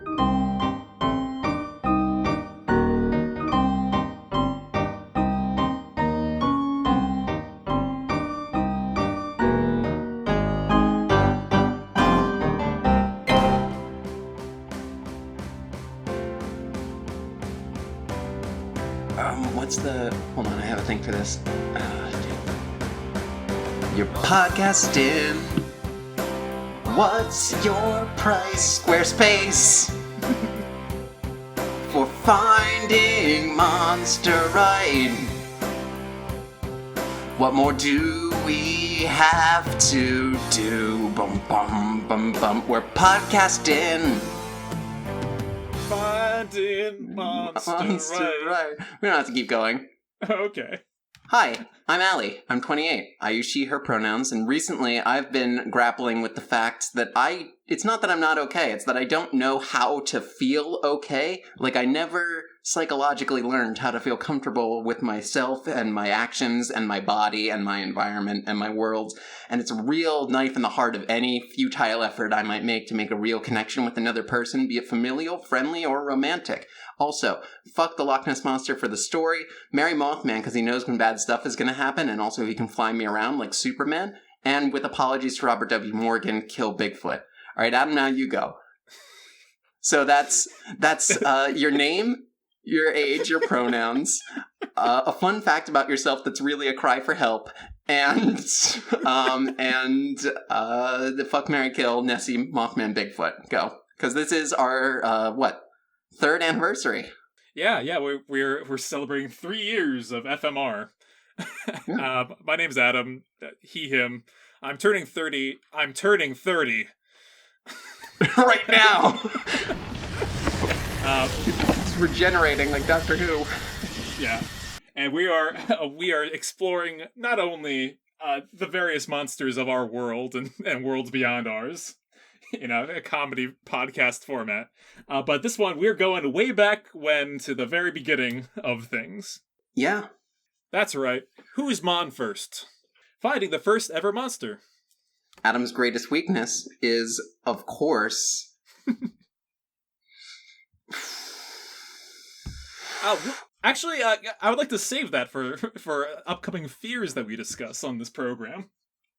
Hold on, I have a thing for this. You're podcasting. What's your price, Squarespace? For finding Monster Right? What more do we have to do? Bum, bum, bum, bum. We're podcasting. Finding Monster Right. We don't have to keep going. Okay. Hi, I'm Allie. I'm 28. I use she, her pronouns, and recently I've been grappling with the fact that it's not that I'm not okay, it's that I don't know how to feel okay. Like, I never psychologically learned how to feel comfortable with myself and my actions and my body and my environment and my world. And it's a real knife in the heart of any futile effort I might make to make a real connection with another person, be it familial, friendly, or romantic. Also, fuck the Loch Ness Monster for the story, marry Mothman because he knows when bad stuff is going to happen, and also he can fly me around like Superman, and with apologies to Robert W. Morgan, kill Bigfoot. All right, Adam, now you go. So that's your name, your age, your pronouns, a fun fact about yourself that's really a cry for help, and the fuck, marry, kill, Nessie, Mothman, Bigfoot. Go. Because this is our, third anniversary. Yeah, we're celebrating 3 years of FMR. Yeah. My name's Adam. He, him. I'm turning 30. Right now. It's regenerating like Doctor Who. Yeah, and we are exploring not only the various monsters of our world and worlds beyond ours, a comedy podcast format. But this one, we're going way back to the very beginning of things. Yeah. That's right. Who's Mon first? Finding the first ever monster. Adam's greatest weakness is, of course... Actually, I would like to save that for upcoming fears that we discuss on this program.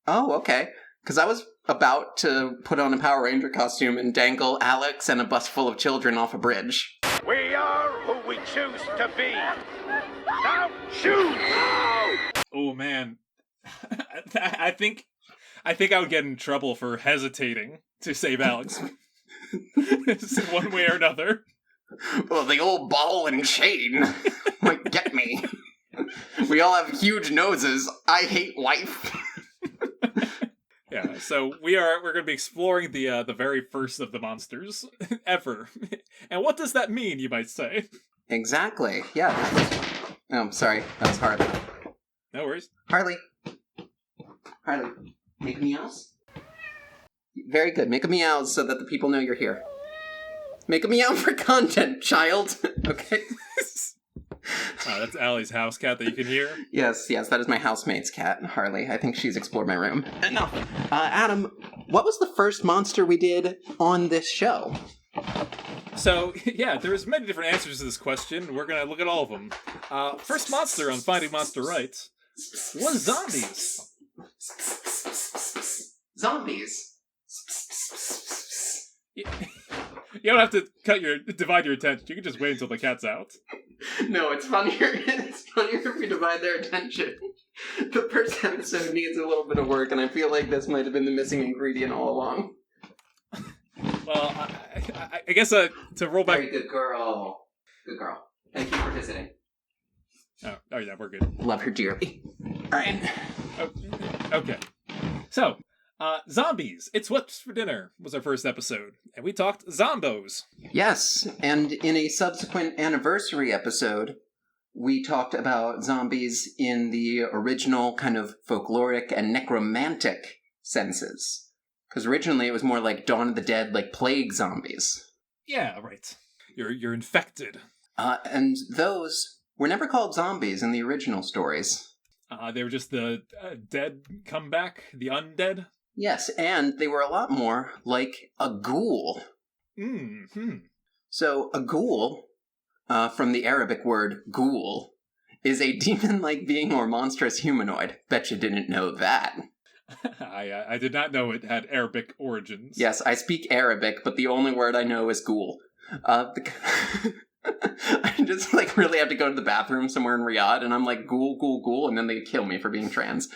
Oh, okay. Because I was about to put on a Power Ranger costume and dangle Alex and a bus full of children off a bridge. We are who we choose to be. Now choose! Oh, man. I think I would get in trouble for hesitating to save Alex. One way or another. Well, the old ball and chain might get me. We all have huge noses. I hate life. Yeah, so we're going to be exploring the very first of the monsters ever. And what does that mean, you might say? Exactly. Yeah. Oh, sorry. That was Harley. No worries. Harley, make a meows. Very good. Make a meows so that the people know you're here. Make a meow for content, child. Okay. That's Allie's house cat that you can hear. Yes, that is my housemate's cat, Harley. I think she's explored my room. No. Adam, what was the first monster we did on this show? So, yeah, there's many different answers to this question. We're going to look at all of them. First monster on Finding Monster Right was zombies. Zombies? You don't have to divide your attention. You can just wait until the cat's out. No, it's funnier. It's funnier if we divide their attention. The first episode needs a little bit of work, and I feel like this might have been the missing ingredient all along. Well, I guess to roll back... Very good girl. Good girl. Thank you for visiting. Oh yeah, we're good. Love her dearly. Alright. Okay. So, zombies. It's What's for Dinner was our first episode, and we talked zombos. Yes, and in a subsequent anniversary episode, we talked about zombies in the original kind of folkloric and necromantic senses. Because originally it was more like Dawn of the Dead, like plague zombies. Yeah, right. You're infected. And those were never called zombies in the original stories. They were just the dead come back, the undead. Yes, and they were a lot more like a ghoul. Mm-hmm. So a ghoul, from the Arabic word ghoul, is a demon-like being or monstrous humanoid. Bet you didn't know that. I did not know it had Arabic origins. Yes, I speak Arabic, but the only word I know is ghoul. I just really have to go to the bathroom somewhere in Riyadh, and I'm like, ghoul, ghoul, ghoul, and then they kill me for being trans.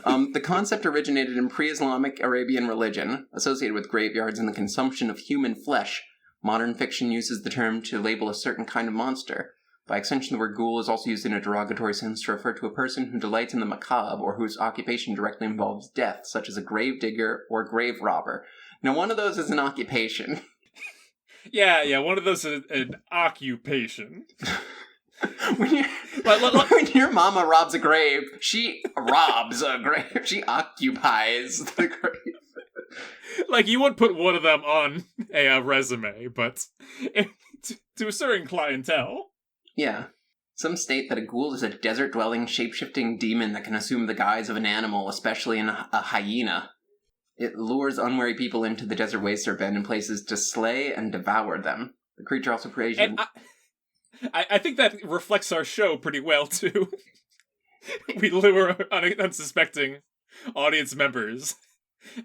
The concept originated in pre-Islamic Arabian religion, associated with graveyards and the consumption of human flesh. Modern fiction uses the term to label a certain kind of monster. By extension, the word ghoul is also used in a derogatory sense to refer to a person who delights in the macabre or whose occupation directly involves death, such as a grave digger or grave robber. Now, one of those is an occupation. Yeah, one of those is an occupation. when your mama robs a grave, she robs a grave. She occupies the grave. You wouldn't put one of them on a resume, but to a certain clientele. Yeah. Some state that a ghoul is a desert-dwelling, shape-shifting demon that can assume the guise of an animal, especially a hyena. It lures unwary people into the desert wastes or abandoned places to slay and devour them. The creature also prays... And I think that reflects our show pretty well, too. We lure unsuspecting audience members,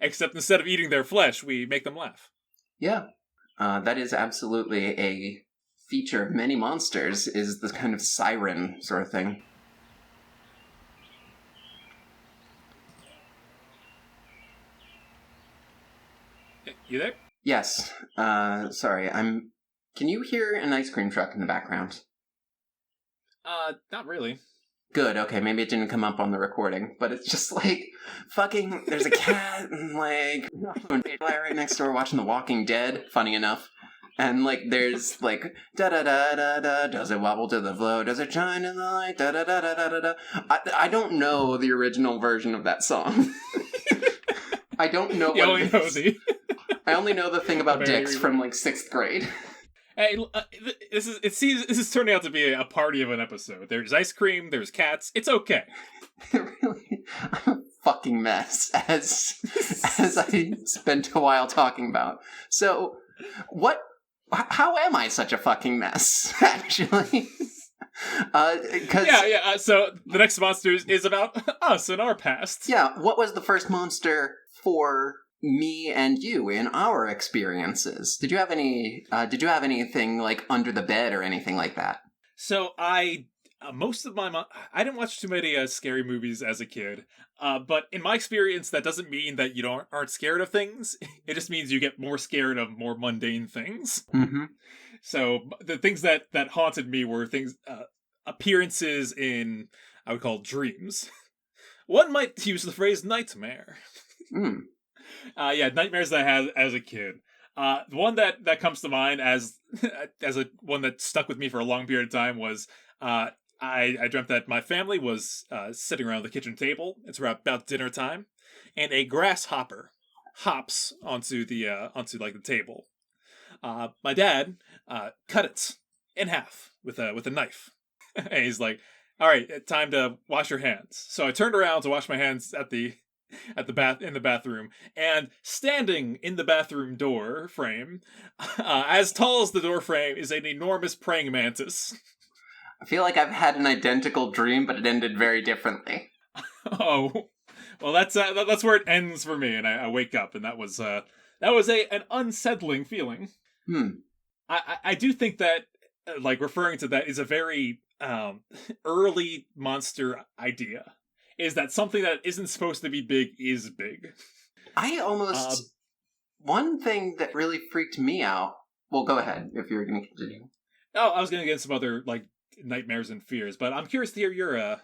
except instead of eating their flesh, we make them laugh. Yeah. That is absolutely a feature of many monsters, is the kind of siren sort of thing. You there? Yes. Sorry, Can you hear an ice cream truck in the background? Not really. Good, okay, maybe it didn't come up on the recording, but it's just fucking, there's a cat and right next door watching The Walking Dead, funny enough. And there's da-da-da-da-da, does it wobble to the flow, does it shine in the light, da-da-da-da-da-da. I don't know the original version of that song. I don't know what it is. I only know the thing about dicks from 6th grade. Hey, this is turning out to be a party of an episode. There's ice cream, there's cats. It's okay. Really, I'm a fucking mess, as I spent a while talking about. So, how am I such a fucking mess, actually? So the next monster is about us and our past. Yeah, what was the first monster for me and you in our experiences? Did you have anything under the bed or anything like that? So I didn't watch too many scary movies as a kid, but in my experience, that doesn't mean that you aren't scared of things. It just means you get more scared of more mundane things. Mm-hmm. So the things that haunted me were things, appearances in, I would call, dreams. One might use the phrase nightmare. Nightmares that I had as a kid. The one that comes to mind as one that stuck with me for a long period of time was I dreamt that my family was sitting around the kitchen table. It's about dinner time, and a grasshopper hops onto the table. My dad cut it in half with a knife, and he's like, "All right, time to wash your hands." So I turned around to wash my hands in the bathroom, and standing in the bathroom door frame, as tall as the door frame, is an enormous praying mantis. I feel like I've had an identical dream, but it ended very differently. Oh, well, that's where it ends for me, and I wake up, and that was an unsettling feeling. I do think that referring to that is a very early monster idea. Is that something that isn't supposed to be big is big? One thing that really freaked me out. Well, go ahead if you're going to continue. Oh, I was going to get some other nightmares and fears, but I'm curious to hear your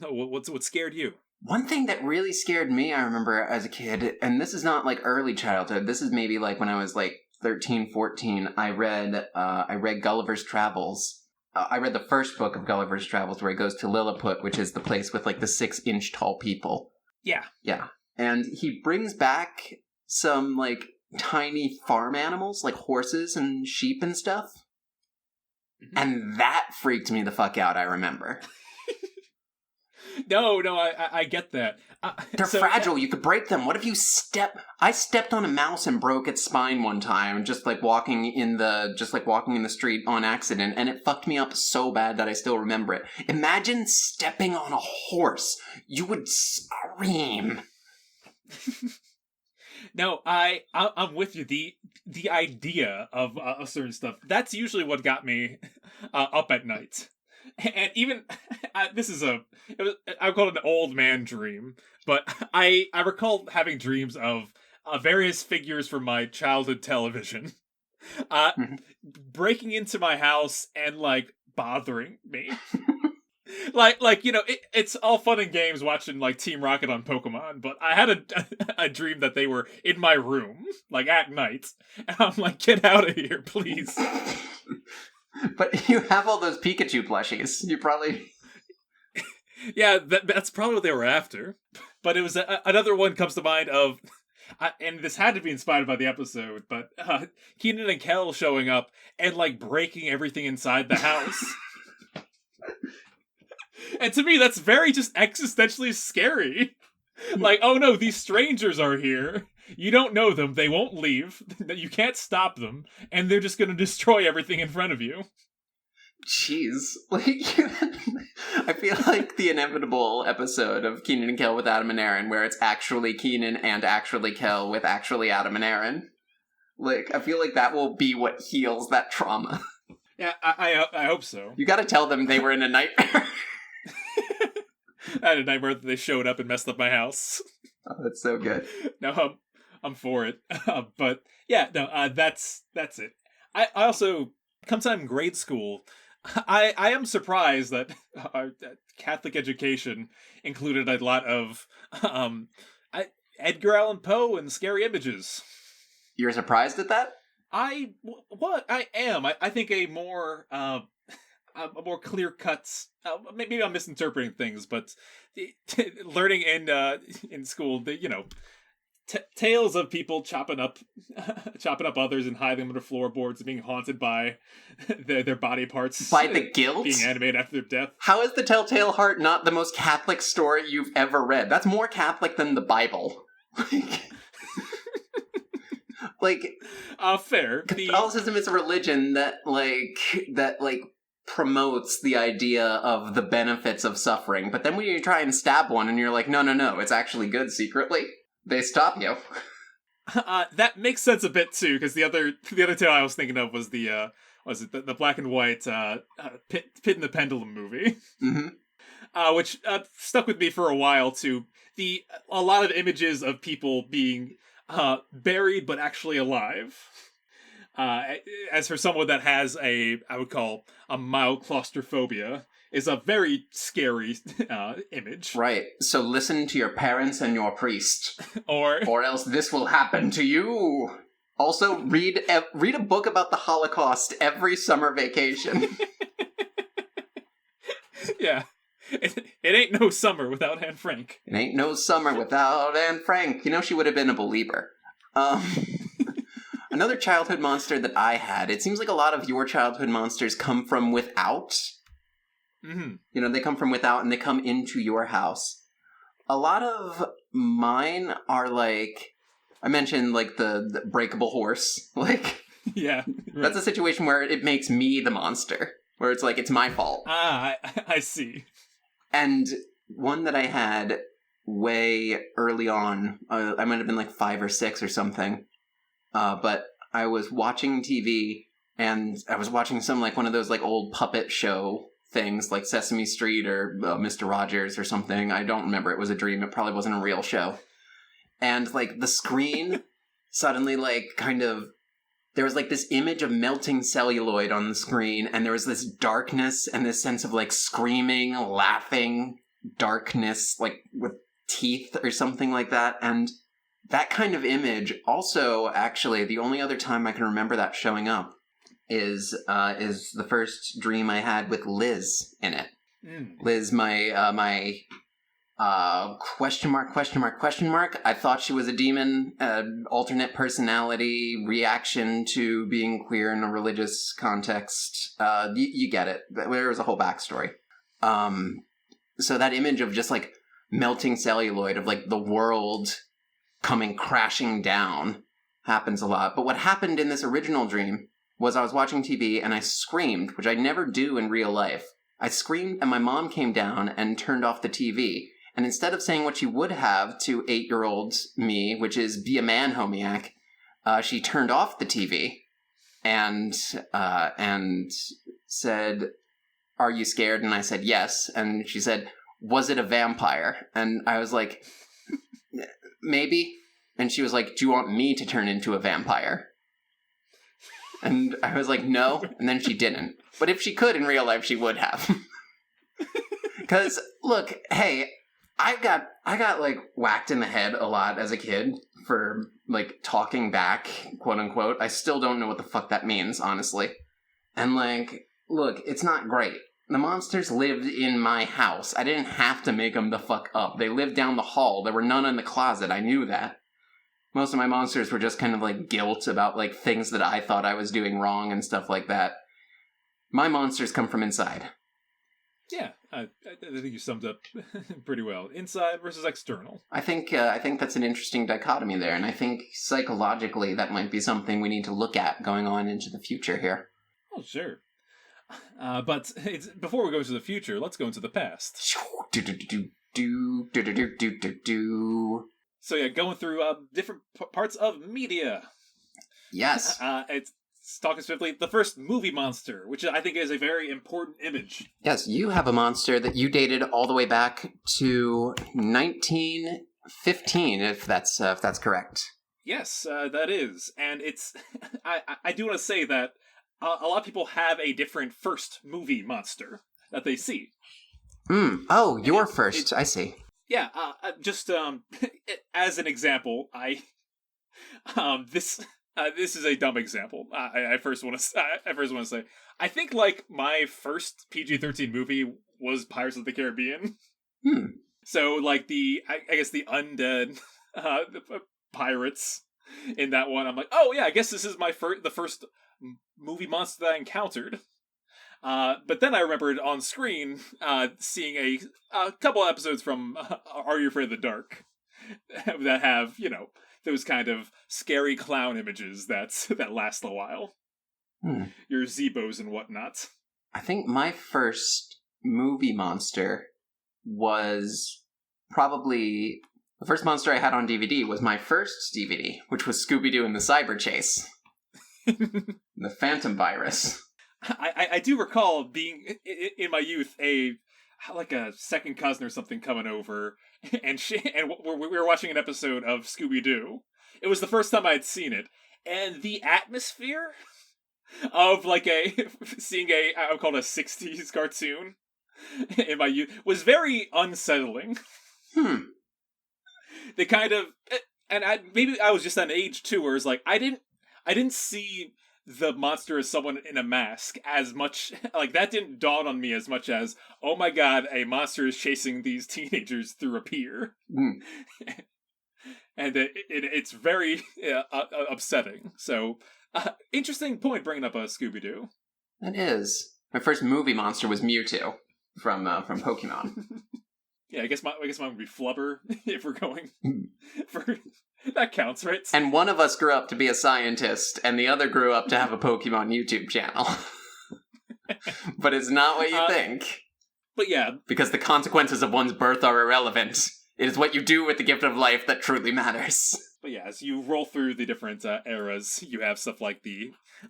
what scared you. One thing that really scared me, I remember as a kid, and this is not early childhood. This is maybe when I was 13, 14. I read Gulliver's Travels. I read the first book of Gulliver's Travels where he goes to Lilliput, which is the place with the 6-inch tall people. Yeah. Yeah. And he brings back some tiny farm animals, like horses and sheep and stuff. Mm-hmm. And that freaked me the fuck out, I remember. No, I get that. They're fragile. You could break them. What if you I stepped on a mouse and broke its spine one time, just like walking in the street on accident, and it fucked me up so bad that I still remember it. Imagine stepping on a horse. You would scream. No, I'm with you. The idea of certain stuff, that's usually what got me up at night. And even I call it an old man dream, but I recall having dreams of various figures from my childhood television breaking into my house and like bothering me. like it's all fun and games watching like Team Rocket on Pokemon, but I had a dream that they were in my room like at night, and I'm like, get out of here, please. But you have all those Pikachu plushies. You probably... Yeah, that's probably what they were after. But it was another one comes to mind of, and this had to be inspired by the episode, but Keenan and Kel showing up and like breaking everything inside the house. And to me, that's very just existentially scary. Like, oh no, these strangers are here. You don't know them. They won't leave. You can't stop them. And they're just going to destroy everything in front of you. Jeez. Like, I feel like the inevitable episode of Keenan and Kel with Adam and Aaron, where it's actually Keenan and actually Kel with actually Adam and Aaron. Like, I feel like that will be what heals that trauma. Yeah, I hope so. You gotta tell them they were in a nightmare. I had a nightmare that they showed up and messed up my house. Oh, that's so good. No, I'm for it. But yeah, no, that's it. I also, sometime in grade school, I am surprised that our Catholic education included a lot of Edgar Allan Poe and scary images. You're surprised at that? I am. I think a more clear cuts. Maybe I'm misinterpreting things, but learning in school, tales of people chopping up others and hiding them under floorboards and being haunted by their body parts by the guilt being animated after their death. How is the Telltale Heart not the most Catholic story you've ever read? That's more Catholic than the Bible. Fair. Catholicism is a religion that promotes the idea of the benefits of suffering, but then when you try and stab one and you're like, no, it's actually good secretly, they stop you. That makes sense a bit too, because the other tale I was thinking of was the black and white Pit and the Pendulum movie, which stuck with me for a while too. A lot of images of people being buried but actually alive. As for someone that has I would call a mild claustrophobia, is a very scary image. Right. So listen to your parents and your priest, or else this will happen to you. Also, read a book about the Holocaust every summer vacation. Yeah. It ain't no summer without Anne Frank. It ain't no summer without Anne Frank. You know, she would have been a believer. Another childhood monster that I had, it seems like a lot of your childhood monsters come from without. Mm-hmm. You know, they come from without and they come into your house. A lot of mine are like, I mentioned like the breakable horse. Like, yeah, right. That's a situation where it makes me the monster. Where it's like, it's my fault. I see. And one that I had way early on, I might have been like 5 or 6 or something. But I was watching TV, and I was watching some, like, one of those, like, old puppet show things, like Sesame Street or Mr. Rogers or something. I don't remember. It was a dream. It probably wasn't a real show. And, like, the screen suddenly, like, kind of... There was, like, this image of melting celluloid on the screen, and there was this darkness and this sense of, like, screaming, laughing darkness, like, with teeth or something like that, and... That kind of image also, actually, the only other time I can remember that showing up is the first dream I had with Liz in it. Mm. Liz, my question mark. I thought she was a demon, alternate personality, reaction to being queer in a religious context. You get it. There was a whole backstory. so that image of just, like, melting celluloid, of, like, the world coming crashing down happens a lot. But what happened in this original dream was I was watching TV and I screamed, which I never do in real life. I screamed and my mom came down and turned off the TV. And instead of saying what she would have to 8-year-old me, which is be a man, homiac, she turned off the TV and said, "Are you scared?" And I said, "Yes." And she said, "Was it a vampire?" And I was like, "Maybe." And she was like, "Do you want me to turn into a vampire?" And I was like, "No." And then she didn't. But if she could in real life, she would have. Because, look, hey, I got like whacked in the head a lot as a kid for like talking back, quote unquote. I still don't know what the fuck that means, honestly. And like, look, it's not great. The monsters lived in my house. I didn't have to make them the fuck up. They lived down the hall. There were none in the closet. I knew that. Most of my monsters were just kind of like guilt about like things that I thought I was doing wrong and stuff like that. My monsters come from inside. Yeah, I think you summed up pretty well. Inside versus external. I think that's an interesting dichotomy there, and I think psychologically that might be something we need to look at going on into the future here. Oh, sure. But before we go into the future, let's go into the past. So yeah, going through different parts of media. Yes. It's talking specifically the first movie monster, which I think is a very important image. Yes, you have a monster that you dated all the way back to 1915, if that's correct. Yes, that is, and it's. I do want to say that a lot of people have a different first movie monster that they see. Oh, your first. I see. Yeah, just as an example, this is a dumb example. I first want to say I think like my first PG-13 movie was Pirates of the Caribbean. So like I guess the undead pirates in that one, I'm like, oh yeah, I guess this is the first movie monster that I encountered. But then I remembered on screen seeing a couple episodes from Are You Afraid of the Dark that have, you know, those kind of scary clown images that last a while. Your Zebos and whatnot. I think my first movie monster was probably... The first monster I had on DVD was my first DVD, which was Scooby-Doo and the Cyber Chase. The Phantom Virus. I do recall being, in my youth, like a second cousin or something coming over, and we were watching an episode of Scooby-Doo. It was the first time I had seen it, and the atmosphere of like seeing I would call it a 60s cartoon in my youth was very unsettling. They kind of, and maybe I was just at an age too, where it's like I didn't see the monster as someone in a mask as much, like that didn't dawn on me as much as, oh my god, a monster is chasing these teenagers through a pier. And it's very upsetting. So, interesting point bringing up Scooby-Doo. It is. My first movie monster was Mewtwo from Pokemon. Yeah, I guess mine would be Flubber if we're going for that counts, right? And one of us grew up to be a scientist, and the other grew up to have a Pokemon YouTube channel. But it's not what you think. But yeah, because the consequences of one's birth are irrelevant. It is what you do with the gift of life that truly matters. But yeah, as you roll through the different eras, you have stuff like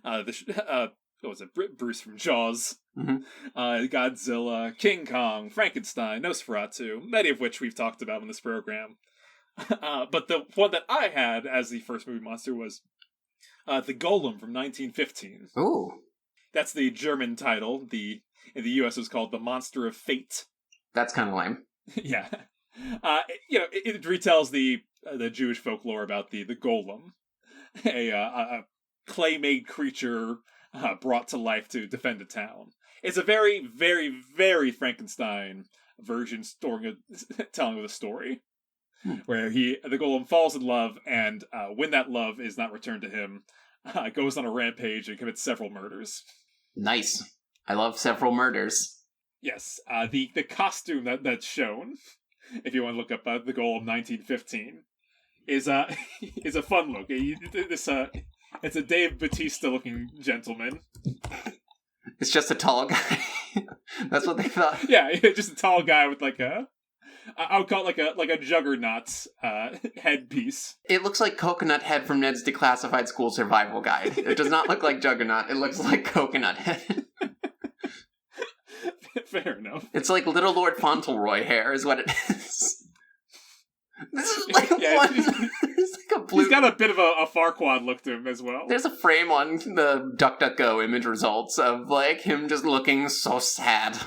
what was it? Bruce from Jaws, Godzilla, King Kong, Frankenstein, Nosferatu, many of which we've talked about in this program. But the one that I had as the first movie monster was the Golem from 1915. Ooh. That's the German title. In the US it was called The Monster of Fate. That's kind of lame. Yeah. It retells the Jewish folklore about the Golem, a clay-made creature brought to life to defend a town. It's a very, very, very Frankenstein version telling of the story, where the Golem falls in love, and when that love is not returned to him, goes on a rampage and commits several murders. Nice. I love several murders. Yes, the costume that's shown, if you want to look up the goal of 1915, is is a fun look. It's a Dave Bautista looking gentleman. It's just a tall guy. That's what they thought. Yeah, just a tall guy with I would call it like a juggernaut headpiece. It looks like Coconut Head from Ned's Declassified School Survival Guide. It does not look like Juggernaut. It looks like Coconut Head. Fair enough. It's like Little Lord Fauntleroy hair is what it is. This is like He's like a blue... He's got a bit of a Farquaad look to him as well. There's a frame on the DuckDuckGo image results of like him just looking so sad.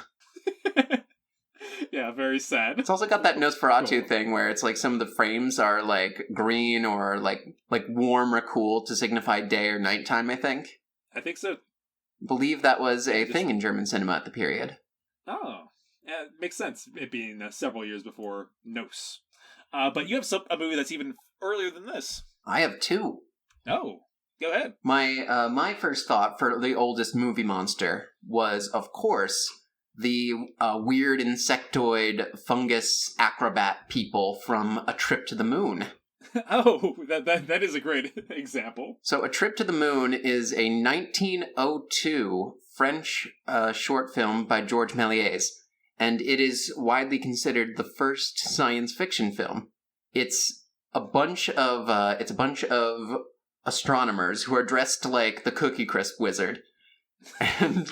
Yeah, very sad. It's also got that Nosferatu thing where it's like some of the frames are like green or like warm or cool to signify day or nighttime, I think. I think so. I believe that was a thing in German cinema at the period. Oh, yeah, it makes sense, it being several years before Nos. But you have a movie that's even earlier than this. I have two. Oh, go ahead. My first thought for the oldest movie monster was, of course, the weird insectoid fungus acrobat people from A Trip to the Moon. Oh, that is a great example. So A Trip to the Moon is a 1902 French short film by Georges Méliès, and it is widely considered the first science fiction film. It's a bunch of astronomers who are dressed like the Cookie Crisp Wizard, and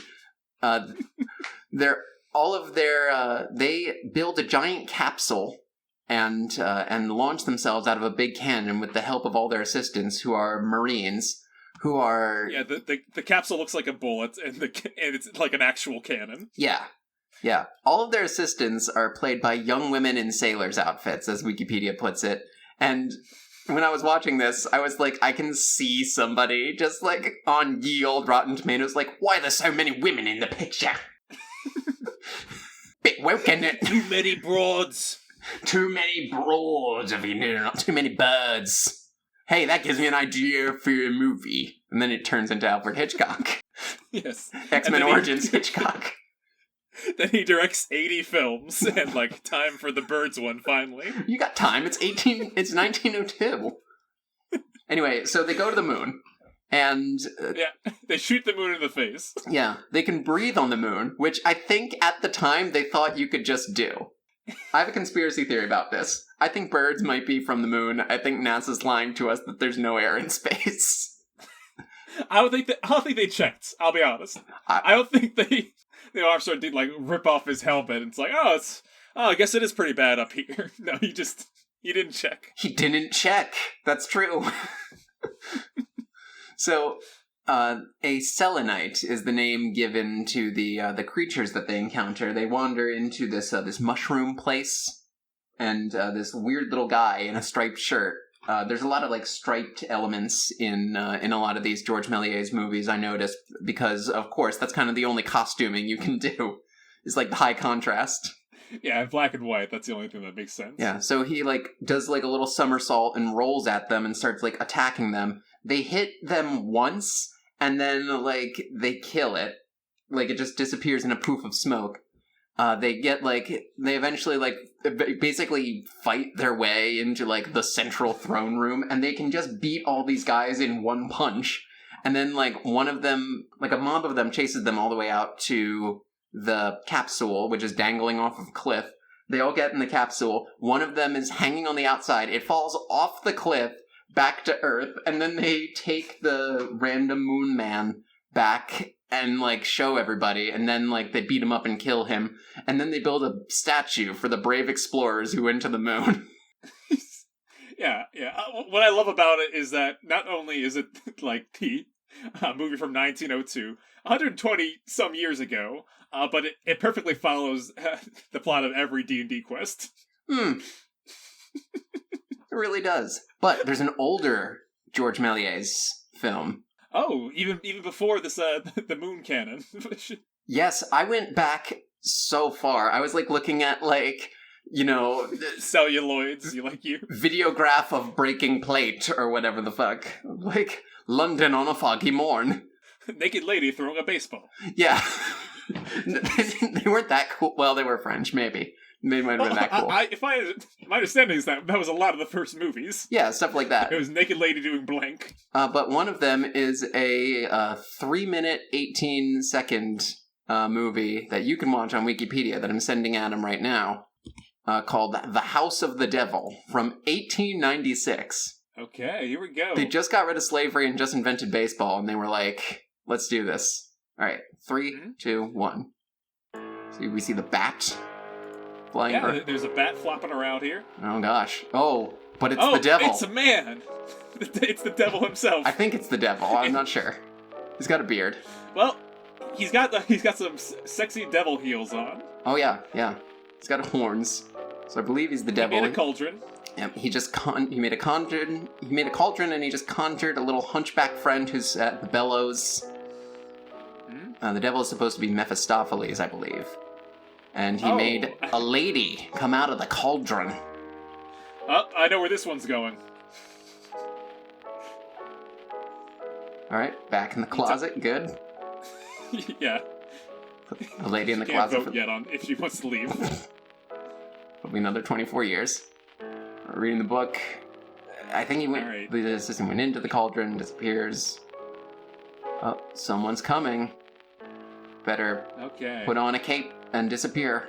they build a giant capsule and launch themselves out of a big cannon with the help of all their assistants, who are Marines, who are... Yeah, the capsule looks like a bullet, and it's like an actual cannon. Yeah. All of their assistants are played by young women in sailors' outfits, as Wikipedia puts it. And when I was watching this, I was like, I can see somebody just like on ye old Rotten Tomatoes, like, why are there so many women in the picture? Bit woke, isn't it? Too many broads. Too many broads, if you know, not too many birds. Hey, that gives me an idea for a movie. And then it turns into Alfred Hitchcock. Yes. X-Men Origins Hitchcock. Then he directs 80 films, and time for the birds one, finally. You got time, it's 1902. Anyway, so they go to the moon, and... yeah, they shoot the moon in the face. Yeah, they can breathe on the moon, which I think at the time they thought you could just do. I have a conspiracy theory about this. I think birds might be from the moon. I think NASA's lying to us that there's no air in space. I don't think they checked, I'll be honest. I don't think the officer did rip off his helmet and it's like, I guess it is pretty bad up here. No, he didn't check. He didn't check. That's true. So, a selenite is the name given to the creatures that they encounter. They wander into this mushroom place, and this weird little guy in a striped shirt. There's a lot of striped elements in a lot of these Georges Méliès movies, I noticed, because of course that's kind of the only costuming you can do, is the high contrast. Yeah, in black and white, that's the only thing that makes sense. Yeah, so he does a little somersault and rolls at them and starts attacking them. They hit them once, and then they kill it. It just disappears in a poof of smoke. They eventually basically fight their way into the central throne room, and they can just beat all these guys in one punch. And then one of them, a mob of them, chases them all the way out to the capsule, which is dangling off of a cliff. They all get in the capsule. One of them is hanging on the outside. It falls off the cliff back to Earth, and then they take the random moon man back and show everybody, and then they beat him up and kill him, and then they build a statue for the brave explorers who went to the moon. Yeah. What I love about it is that not only is it the movie from 1902, 120 some years ago, but it perfectly follows the plot of every D&D quest. It really does. But there's an older Georges Méliès film. Oh, even before this, the moon cannon. Yes, I went back so far. I was looking at celluloids, you videograph of breaking plate or whatever the fuck. London on a foggy morn. Naked lady throwing a baseball. Yeah. They weren't that cool. Well, they were French, maybe. They might have been that cool. My understanding is that was a lot of the first movies. Yeah, stuff like that. It was naked lady doing blank. But one of them is a 3-minute, 18-second movie that you can watch on Wikipedia that I'm sending Adam right now, called The House of the Devil from 1896. Okay, here we go. They just got rid of slavery and just invented baseball, and they were like, let's do this. All right, 3, 2, 1. So we see the bat flying. Yeah, there's a bat flopping around here. Oh, gosh. Oh, but it's the devil. It's a man. It's the devil himself. I think it's the devil. I'm not sure. He's got a beard. Well, he's got some sexy devil heels on. Oh, yeah. He's got horns. So I believe he's the devil. He made a cauldron. Yep, he made a cauldron. He made a cauldron, and he just conjured a little hunchback friend who's at the bellows. The devil is supposed to be Mephistopheles, I believe. And he made a lady come out of the cauldron. Oh, I know where this one's going. All right, back in the closet. Good. Yeah. Put the lady in the Can't closet. vote yet on if she wants to leave. Probably another 24 years. Reading the book. I think he went. Right. The assistant went into the cauldron, disappears. Oh, someone's coming. Better put on a cape and disappear.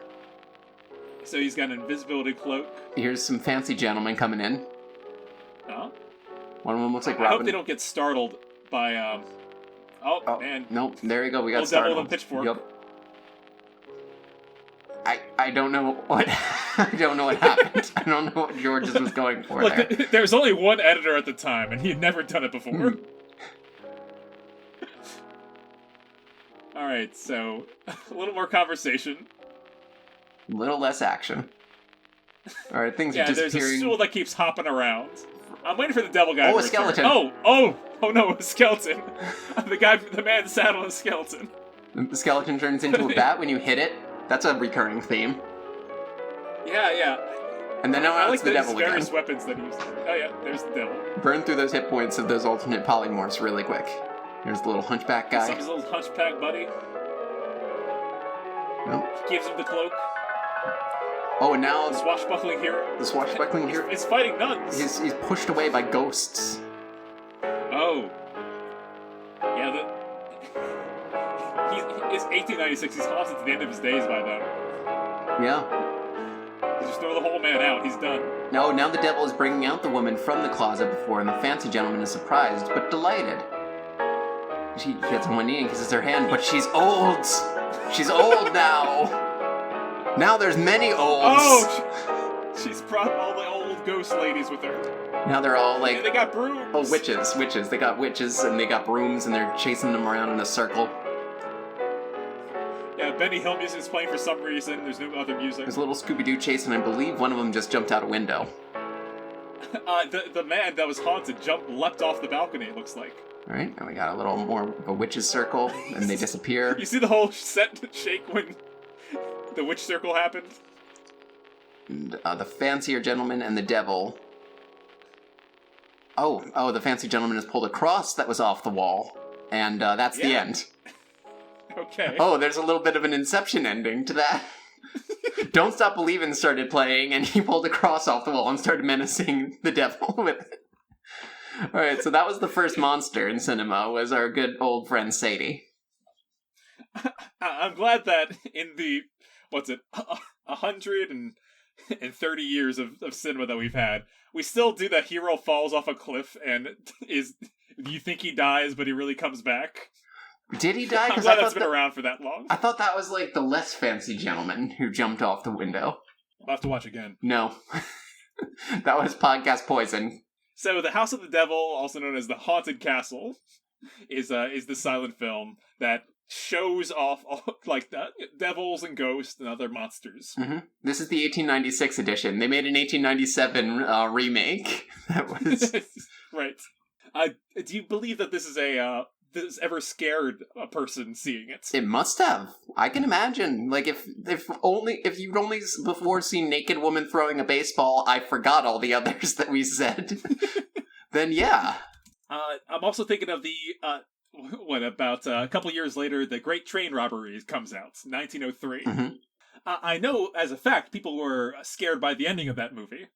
So he's got an invisibility cloak. Here's some fancy gentlemen coming in. Oh. One of them looks like I Robin. hope they don't get startled by. Oh man. Nope. There you go. We got Old startled. devil and pitchfork. Yep. I don't know what I don't know what happened. I don't know what George was going for. Look, there. There's only one editor at the time, and he had never done it before. All right, so a little more conversation. A little less action. All right, things are disappearing. There's a stool that keeps hopping around. I'm waiting for the devil guy. Oh, a skeleton. Oh no, a skeleton. The man sat on a skeleton. The skeleton turns into a bat when you hit it. That's a recurring theme. Yeah. And then now it's the devil again. Various weapons that he uses. Oh yeah, there's the devil. Burn through those hit points of those alternate polymorphs really quick. Here's the little hunchback guy. His little hunchback buddy. Nope. Gives him the cloak. Oh, and now the swashbuckling hero. The swashbuckling hero is fighting nuns. He's pushed away by ghosts. Oh. Yeah, it's 1896. He's closet to the end of his days by then. Yeah. Just throw the whole man out. He's done. No, now the devil is bringing out the woman from the closet before, and the fancy gentleman is surprised but delighted. She gets on one knee and kisses her hand, but she's old. She's old now. Now there's many olds. Oh, she's brought all the old ghost ladies with her. Now they're all like... And they got brooms. Oh, witches. They got witches, and they got brooms, and they're chasing them around in a circle. Yeah, Benny Hill music is playing for some reason. There's no other music. There's a little Scooby-Doo chase, and I believe one of them just jumped out a window. The man that was haunted leapt off the balcony, it looks like. Alright, now we got a little more of a witch's circle, and they disappear. You see the whole set shake when the witch circle happened? And, the fancier gentleman and the devil. Oh, the fancy gentleman has pulled a cross that was off the wall. And that's the end. Okay. Oh, there's a little bit of an Inception ending to that. Don't Stop Believin' started playing, and he pulled a cross off the wall and started menacing the devil with it. Alright, so that was the first monster in cinema, was our good old friend Sadie. I'm glad that in the, 130 years of cinema that we've had, we still do that hero falls off a cliff and you think he dies, but he really comes back. Did he die? I'm glad that's been around for that long. I thought that was like the less fancy gentleman who jumped off the window. I'll have to watch again. No. That was podcast poison. So the House of the Devil, also known as the Haunted Castle, is the silent film that shows off like devils and ghosts and other monsters. Mm-hmm. This is the 1896 edition. They made an 1897 remake. That was right. Do you believe that this is this ever scared a person seeing it? It must have. I can imagine. Like if you'd only before seen Naked Woman throwing a baseball, I forgot all the others that we said. Then yeah. I'm also thinking of the what about a couple years later, The Great Train Robbery comes out, 1903. Mm-hmm. I know, as a fact, people were scared by the ending of that movie.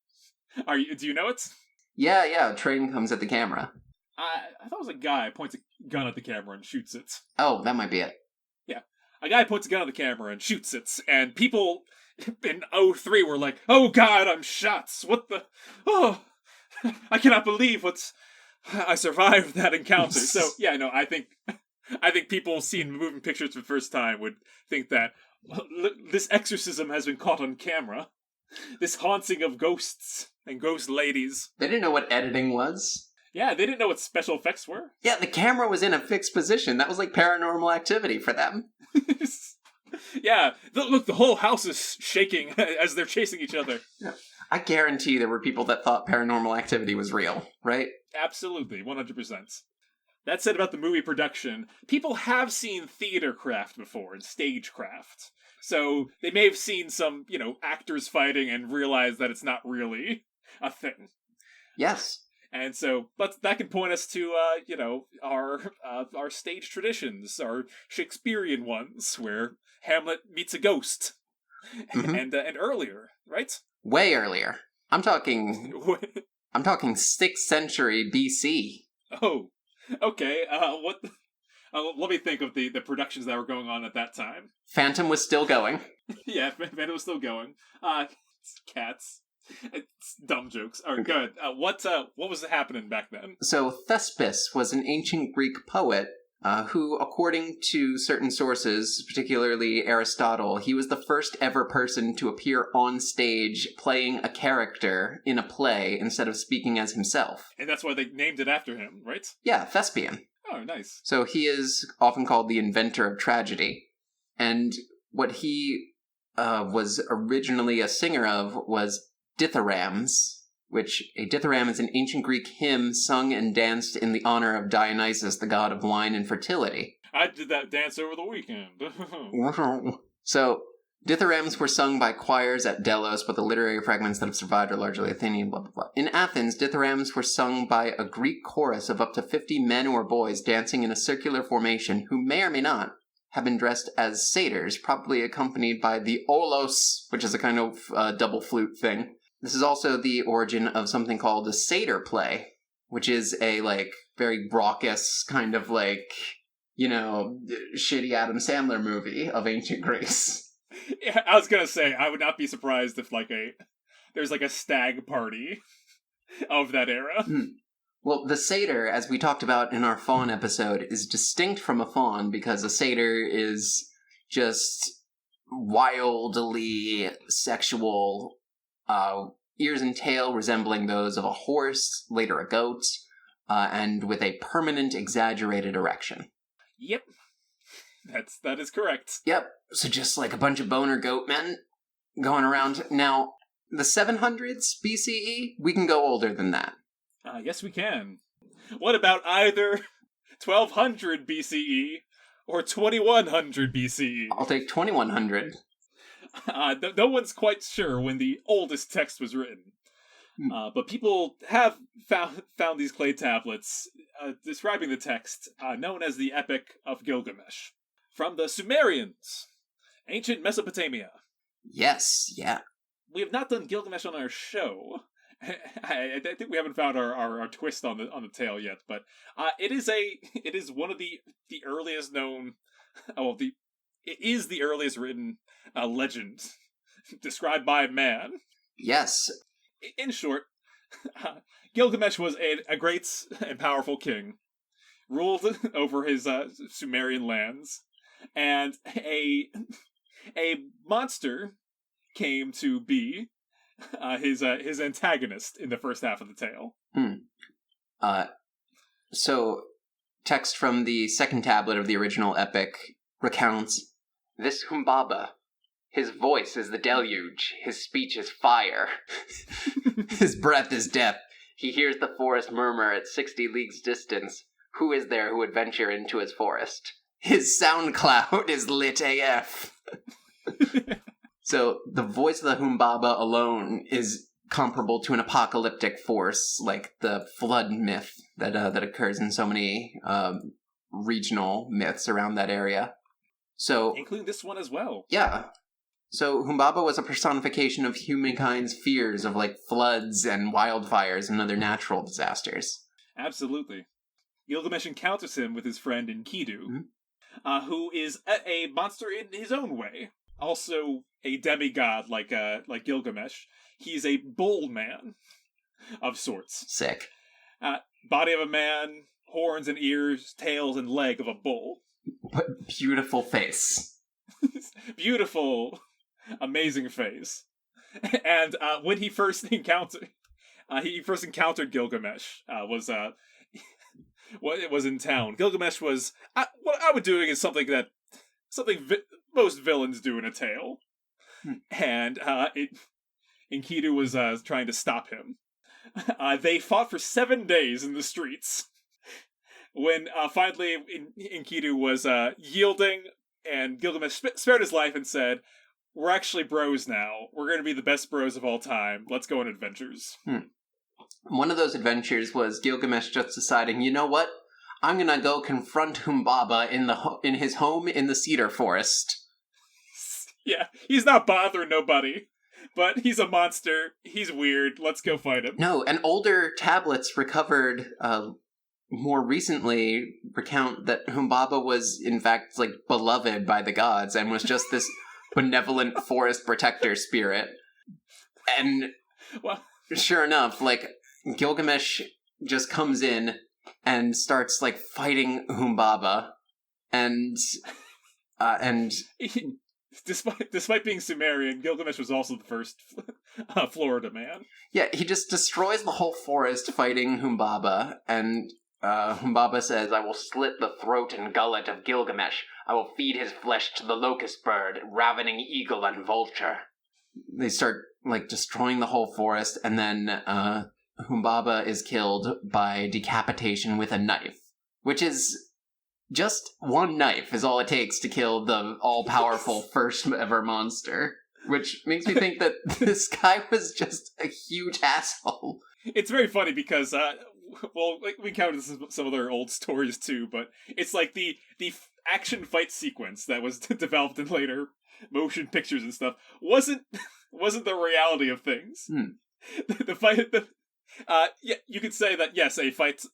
Do you know it? Yeah, a train comes at the camera. I thought it was a guy points a gun at the camera and shoots it. Oh, that might be it. Yeah. A guy points a gun at the camera and shoots it, and people in 03 were like, "Oh God, I'm shot! What the? Oh, I cannot believe I survived that encounter." So yeah, no, I think people seeing moving pictures for the first time would think that this exorcism has been caught on camera. This haunting of ghosts and ghost ladies. They didn't know what editing was. Yeah, they didn't know what special effects were. Yeah, the camera was in a fixed position. That was like Paranormal Activity for them. Yeah, look, the whole house is shaking as they're chasing each other. Yeah. I guarantee there were people that thought Paranormal Activity was real, right? Absolutely, 100%. That said about the movie production, people have seen theater craft before and stagecraft. So they may have seen some, actors fighting and realized that it's not really a thing. Yes. And so, but that can point us to, our stage traditions, our Shakespearean ones, where Hamlet meets a ghost, Mm-hmm. and earlier, right? Way earlier. I'm talking 6th century BC. Oh, okay. Let me think of the productions that were going on at that time. Phantom was still going. Yeah, Phantom was still going. Cats. It's dumb jokes. All right, good. What was happening back then? So Thespis was an ancient Greek poet who, according to certain sources, particularly Aristotle, he was the first ever person to appear on stage playing a character in a play instead of speaking as himself. And that's why they named it after him, right? Yeah, Thespian. Oh, nice. So he is often called the inventor of tragedy. And what he was originally a singer of was dithyrambs, which a dithyramb is an ancient Greek hymn sung and danced in the honor of Dionysus, the god of wine and fertility. I did that dance over the weekend. So, dithyrambs were sung by choirs at Delos, but the literary fragments that have survived are largely Athenian, blah, blah, blah. In Athens, dithyrambs were sung by a Greek chorus of up to 50 men or boys dancing in a circular formation who may or may not have been dressed as satyrs, probably accompanied by the olos, which is a kind of double flute thing. This is also the origin of something called a satyr play, which is a, very raucous kind of, shitty Adam Sandler movie of ancient Greece. Yeah, I was gonna say, I would not be surprised if, there's, a stag party of that era. Well, the satyr, as we talked about in our faun episode, is distinct from a faun because a satyr is just wildly sexual, ears and tail resembling those of a horse, later a goat, and with a permanent exaggerated erection. Yep. That is correct. Yep. So just like a bunch of boner goat men going around. Now, the 700s BCE, we can go older than that. Yes, we can. What about either 1200 BCE or 2100 BCE? I'll take 2100. No one's quite sure when the oldest text was written. But people have found these clay tablets describing the text known as the Epic of Gilgamesh. From the Sumerians, ancient Mesopotamia. Yes, yeah. We have not done Gilgamesh on our show. I think we haven't found our twist on the tale yet, but it is one of the earliest known. It is the earliest written legend described by man. Yes. In short, Gilgamesh was a great and powerful king, ruled over his Sumerian lands, and a monster came to be his antagonist in the first half of the tale. So, text from the second tablet of the original epic recounts, "This Humbaba, his voice is the deluge, his speech is fire, his breath is death. He hears the forest murmur at 60 leagues distance. Who is there who would venture into his forest? His sound cloud is lit AF." So the voice of the Humbaba alone is comparable to an apocalyptic force, like the flood myth that occurs in so many regional myths around that area. So, including this one as well. Yeah. So Humbaba was a personification of humankind's fears of like floods and wildfires and other natural disasters. Absolutely. Gilgamesh encounters him with his friend Enkidu, who is a monster in his own way. Also a demigod like Gilgamesh. He's a bull man of sorts. Sick. Body of a man, horns and ears, tails and leg of a bull. But beautiful face. Beautiful, amazing face. And when he first encountered Gilgamesh, was in town. Gilgamesh was what I was doing is something most villains do in a tale, and Enkidu was trying to stop him. They fought for 7 days in the streets. When finally Enkidu was yielding, and Gilgamesh spared his life and said, "We're actually bros now. We're going to be the best bros of all time. Let's go on adventures." One of those adventures was Gilgamesh just deciding, you know what? I'm going to go confront Humbaba in his home in the cedar forest. Yeah, he's not bothering nobody. But he's a monster. He's weird. Let's go fight him. No, and older tablets recovered more recently recount that Humbaba was, in fact, like, beloved by the gods and was just this benevolent forest protector spirit. And sure enough, like, Gilgamesh just comes in and starts, like, fighting Humbaba. And Despite being Sumerian, Gilgamesh was also the first Florida man. Yeah, he just destroys the whole forest fighting Humbaba, and Humbaba says, "I will slit the throat and gullet of Gilgamesh. I will feed his flesh to the locust bird, ravening eagle and vulture." They start, like, destroying the whole forest, and then Humbaba is killed by decapitation with a knife, which is... just one knife is all it takes to kill the all-powerful first ever monster. Which makes me think that this guy was just a huge asshole. It's very funny because, we counted some other old stories too, but it's like the action fight sequence that was developed in later motion pictures and stuff wasn't the reality of things. The fight, yeah, you could say that, yes, a fight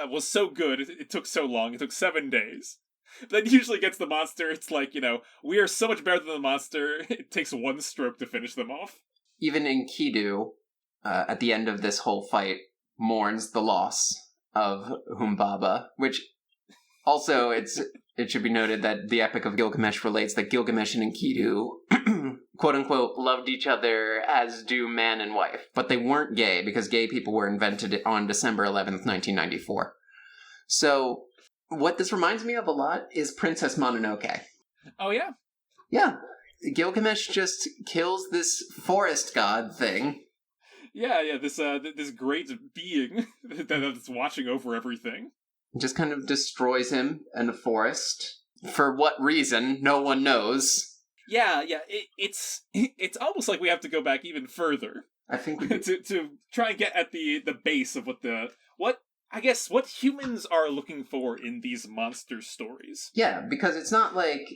was so good, it took so long, it took 7 days. But then usually against the monster, it's like, we are so much better than the monster, it takes one stroke to finish them off. Even Enkidu, at the end of this whole fight, mourns the loss of Humbaba, which also, it should be noted that the Epic of Gilgamesh relates that Gilgamesh and Enkidu, quote-unquote, loved each other as do man and wife. But they weren't gay, because gay people were invented on December 11th, 1994. So, what this reminds me of a lot is Princess Mononoke. Oh, yeah? Yeah. Gilgamesh just kills this forest god thing. Yeah, this great being that's watching over everything. Just kind of destroys him in the forest. For what reason, no one knows. Yeah, it's almost like we have to go back even further. I think we to try and get at the base of what humans are looking for in these monster stories. Yeah, because it's not like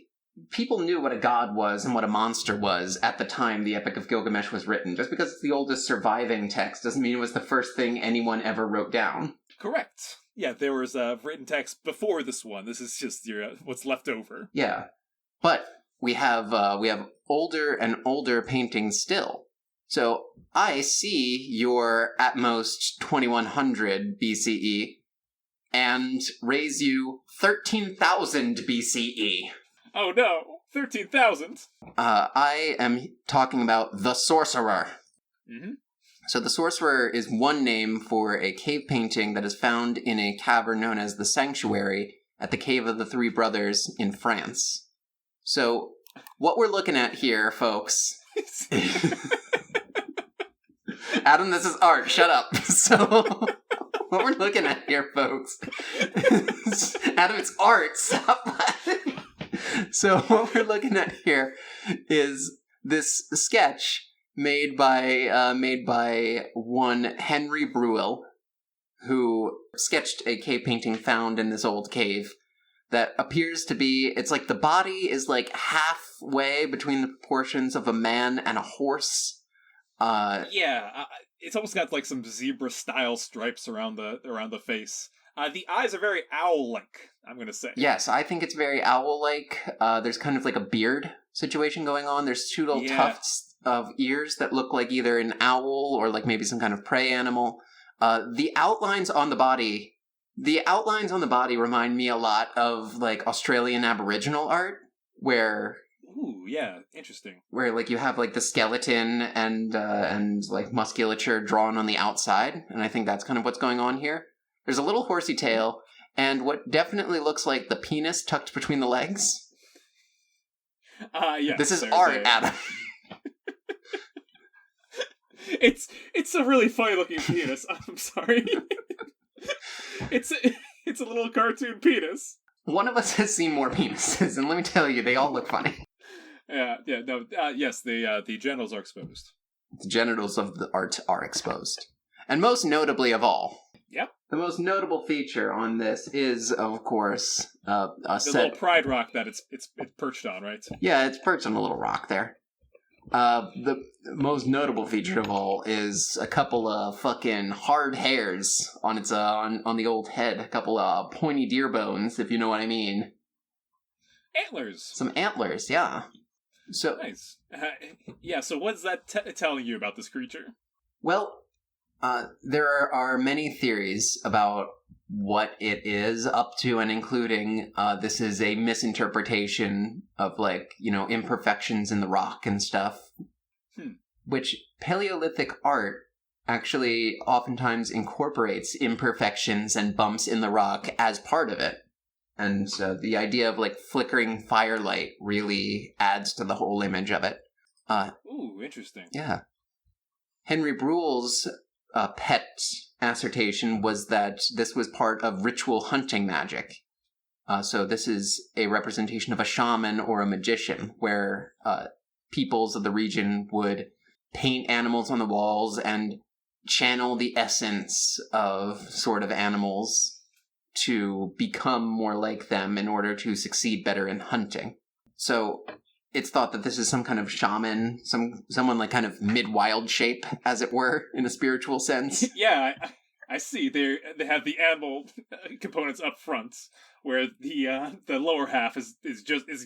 people knew what a god was and what a monster was at the time the Epic of Gilgamesh was written. Just because it's the oldest surviving text doesn't mean it was the first thing anyone ever wrote down. Correct. Yeah, there was written text before this one. This is just what's left over. Yeah, but we have older and older paintings still. So I see your at most 2100 BCE and raise you 13,000 BCE. Oh no, 13,000. I am talking about the Sorcerer. Mm-hmm. So the Sorcerer is one name for a cave painting that is found in a cavern known as the Sanctuary at the Cave of the Three Brothers in France. So what we're looking at here, folks... Adam, this is art. Shut up. So what we're looking at here, folks... Adam, it's art. Stop laughing. So what we're looking at here is this sketch made by one Henry Bruel, who sketched a cave painting found in this old cave that appears to be, it's like the body is like halfway between the proportions of a man and a horse. It's almost got like some zebra-style stripes around the face. The eyes are very owl-like, I'm gonna say. Yes, I think it's very owl-like. There's kind of like a beard situation going on. There's two little tufts of ears that look like either an owl or like maybe some kind of prey animal. The outlines on the body remind me a lot of like Australian Aboriginal art, where ooh, yeah, interesting. Where like you have like the skeleton and like musculature drawn on the outside, and I think that's kind of what's going on here. There's a little horsey tail and what definitely looks like the penis tucked between the legs. Yeah. This is art, Adam. It's a really funny looking penis. I'm sorry. It's a little cartoon penis. One of us has seen more penises, and let me tell you, they all look funny. Yes, the genitals are exposed. The genitals of the art are exposed. And most notably of all, yep, the most notable feature on this is, of course, the little pride rock that it's perched on, right? Yeah, it's perched on a little rock there. The most notable feature of all is a couple of fucking hard hairs on its on the old head. A couple of pointy deer bones, if you know what I mean. Antlers. Some antlers, yeah. So nice. So what's that telling you about this creature? Well, there are many theories about what it is up to and including this is a misinterpretation of like, imperfections in the rock and stuff. Which Paleolithic art actually oftentimes incorporates imperfections and bumps in the rock as part of it. And so the idea of like flickering firelight really adds to the whole image of it. Ooh, interesting. Yeah. Henry Bruhl's pet assertion was that this was part of ritual hunting magic. So this is a representation of a shaman or a magician, where peoples of the region would paint animals on the walls and channel the essence of sort of animals to become more like them in order to succeed better in hunting. So it's thought that this is some kind of shaman, someone like kind of mid-wild shape, as it were, in a spiritual sense. Yeah, I see. They have the animal components up front, where the lower half is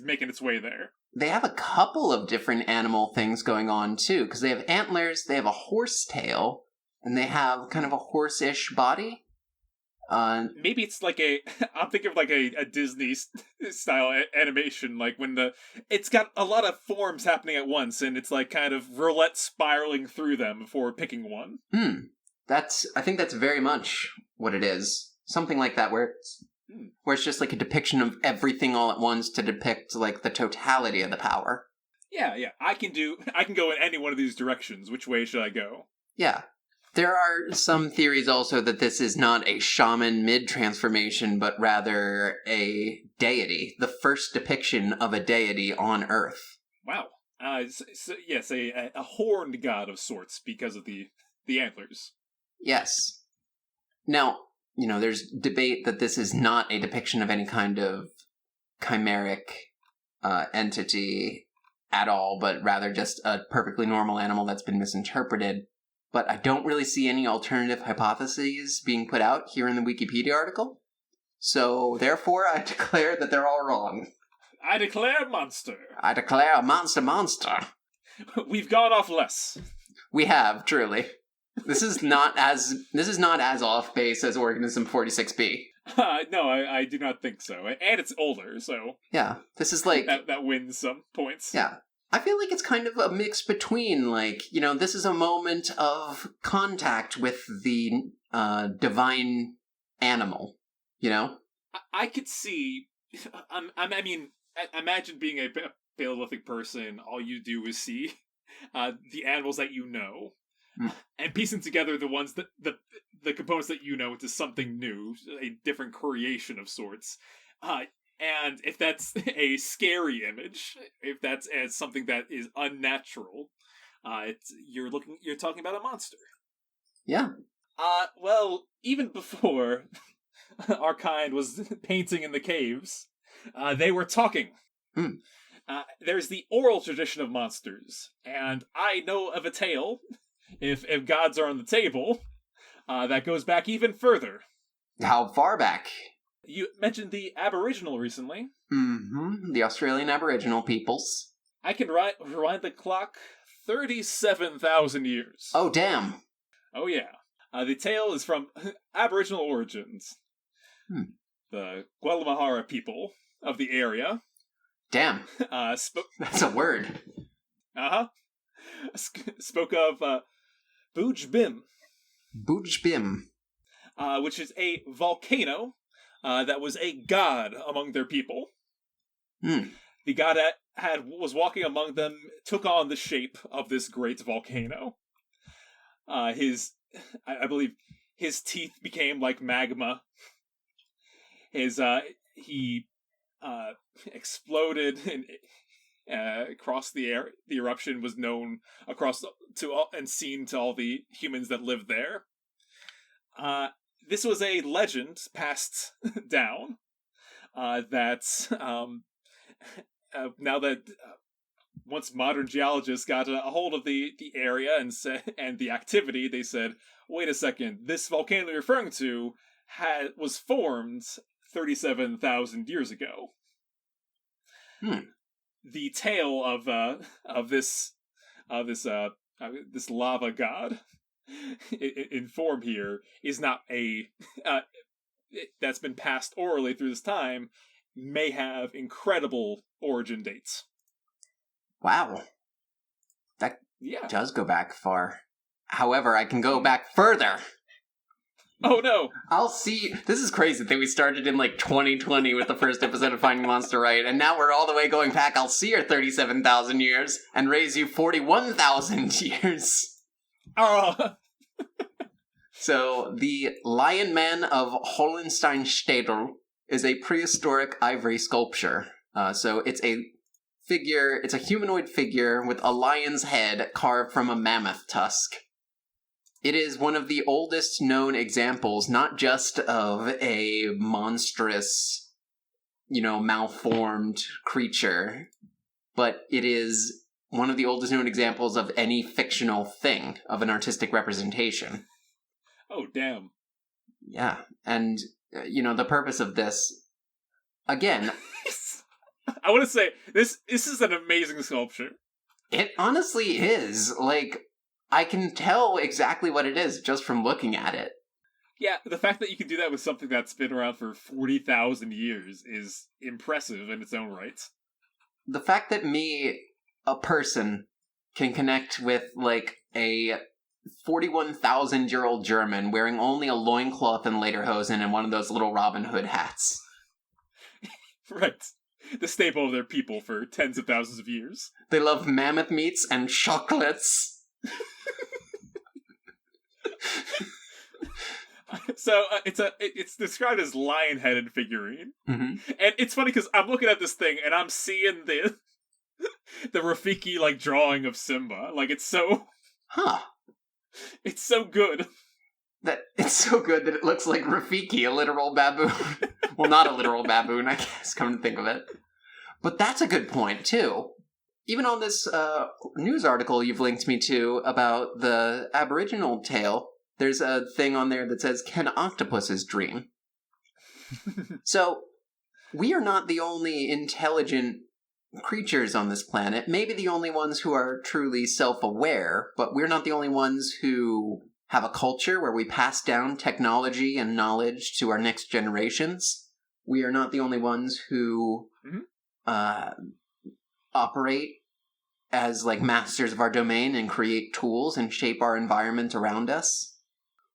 making its way there. They have a couple of different animal things going on too, because they have antlers, they have a horse tail, and they have kind of a horse-ish body. Maybe it's like I'm thinking of like a Disney style animation, like when it's got a lot of forms happening at once, and it's like kind of roulette spiraling through them before picking one. I think that's very much what it is. Something like that, where it's just like a depiction of everything all at once to depict like the totality of the power. Yeah. I can go in any one of these directions. Which way should I go? Yeah. There are some theories also that this is not a shaman mid-transformation, but rather a deity, the first depiction of a deity on Earth. Wow. Yes, a horned god of sorts because of the antlers. Yes. Now, there's debate that this is not a depiction of any kind of chimeric entity at all, but rather just a perfectly normal animal that's been misinterpreted. But I don't really see any alternative hypotheses being put out here in the Wikipedia article. So, therefore, I declare that they're all wrong. I declare monster. I declare monster. We've gone off less. We have, truly. This is not as off base as Organism 46B. No, I do not think so. And it's older, so... Yeah, this is like... That wins some points. Yeah. I feel like it's kind of a mix between, like, this is a moment of contact with the divine animal, I could see... imagine being a Paleolithic person, all you do is see the animals that you know, and piecing together the ones that the components that you know into something new, a different creation of sorts. And if that's a scary image, if that's as something that is unnatural, you're talking about a monster. Yeah. Well, even before our kind was painting in the caves, They were talking. Hmm. There's the oral tradition of monsters, and I know of a tale, if gods are on the table, that goes back even further. How far back? You mentioned the Aboriginal recently. Mm-hmm. The Australian Aboriginal peoples. I can rewind the clock 37,000 years. Oh, damn. Oh, yeah. The tale is from Aboriginal origins. The Guadalajara people of the area. Damn. That's a word. Uh-huh. Spoke of Booj Bim. Booj Bim. Which is a volcano that was a god among their people. The god was walking among them, took on the shape of this great volcano. I believe his teeth became like magma. He exploded and across the air. The eruption was known and seen to all the humans that lived there. This was a legend passed down that now that once modern geologists got a hold of the area and the activity, they said, wait a second, this volcano you're referring to was formed 37,000 years ago. The tale of this lava god in form here is not that's been passed orally through this time, may have incredible origin dates. Wow. That does go back far. However, I can go back further. Oh no! I'll see. This is crazy that we started in like 2020 with the first episode of Finding Monster Right, and now we're all the way going back. I'll see your 37,000 years and raise you 41,000 years. Oh. So, the Lion Man of Hohensteinstädtel is a prehistoric ivory sculpture. So it's a humanoid figure with a lion's head carved from a mammoth tusk. It is one of the oldest known examples, not just of a monstrous, malformed creature, but it is one of the oldest known examples of any fictional thing, of an artistic representation. Oh, damn. Yeah, and, the purpose of this, again... I want to say, this is an amazing sculpture. It honestly is. I can tell exactly what it is just from looking at it. Yeah, the fact that you can do that with something that's been around for 40,000 years is impressive in its own right. The fact that a person, can connect with, a 41,000-year-old German wearing only a loincloth and lederhosen and one of those little Robin Hood hats. Right. The staple of their people for tens of thousands of years. They love mammoth meats and chocolates. So it's described as lion-headed figurine, and it's funny because I'm looking at this thing and I'm seeing the Rafiki drawing of Simba. It's so it's so good that it's so good that it looks like Rafiki, a literal baboon. Well, not a literal baboon, I guess. Come to think of it, but that's a good point too. Even on this news article you've linked me to about the Aboriginal tale, there's a thing on there that says, "Can octopuses dream?" So, we are not the only intelligent creatures on this planet. Maybe the only ones who are truly self-aware, but we're not the only ones who have a culture where we pass down technology and knowledge to our next generations. We are not the only ones who operate as masters of our domain and create tools and shape our environment around us.